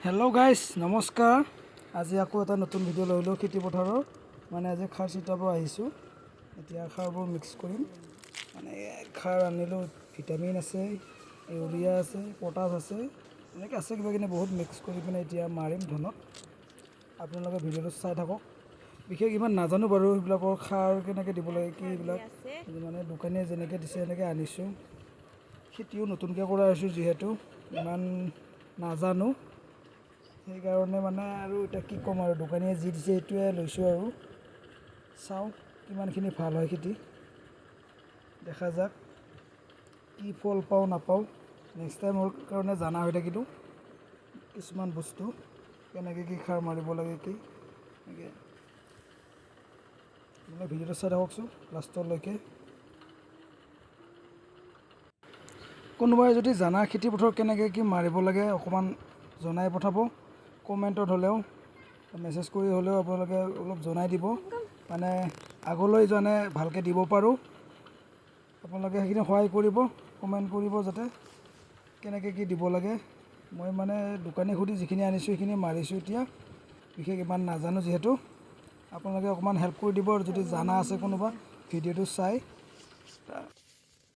Hello' guys নমস্কাৰ। আজি আকৌ এটা নতুন ভিডিঅ' লৈ লওঁ খেতি পথাৰৰ। মানে আজি খাৰ ছটিয়াব আহিছোঁ। এতিয়া খাৰবোৰ মিক্স কৰিম। মানে খাৰ আনিলোঁ, ভিটামিন আছে, ইউৰিয়া আছে, পটাছ আছে, এনেকৈ আছে কিবা কিনি বহুত মিক্স কৰি পিনে এতিয়া মাৰিম ধানত। আপোনালোকে ভিডিঅ'টো চাই থাকক। বিশেষ ইমান নাজানো বাৰু সেইবিলাকৰ খাৰ কেনেকৈ দিব লাগে কি এইবিলাক, মানে দোকানীয়ে যেনেকৈ দিছে এনেকৈ আনিছোঁ। খেতিও নতুনকৈ কৰা হৈছোঁ যিহেতু ইমান নাজানো, সেইকাৰণে মানে আৰু এতিয়া কি ক'ম আৰু দোকানীয়ে যি দিছে সেইটোৱে লৈছোঁ আৰু চাওঁ কিমানখিনি ভাল হয় খেতি, দেখা যাক কি ফল পাওঁ নাপাওঁ। নেক্সট টাইমৰ কাৰণে জনা হৈ থাকিলোঁ কিছুমান বস্তু, কেনেকৈ কি খাৰ মাৰিব লাগে কি এনেকৈ। মানে ভিডিঅ'টো চাই থাককচোন লাষ্টলৈকে। কোনোবাই যদি জানা খেতি পথাৰত কেনেকৈ কি মাৰিব লাগে অকণমান জনাই পঠাব। কমেণ্টত হ'লেও মেছেজ কৰি হ'লেও আপোনালোকে অলপ জনাই দিব, মানে আগলৈ যেনে ভালকৈ দিব পাৰোঁ। আপোনালোকে সেইখিনি সহায় কৰিব, কমেণ্ট কৰিব যাতে কেনেকৈ কি দিব লাগে। মই মানে দোকানী সুধি যিখিনি আনিছোঁ সেইখিনি মাৰিছোঁ এতিয়া। বিশেষ ইমান নাজানো যিহেতু আপোনালোকে অকণমান হেল্প কৰি দিব, আৰু যদি জানা আছে কোনোবা ভিডিঅ'টো চাই।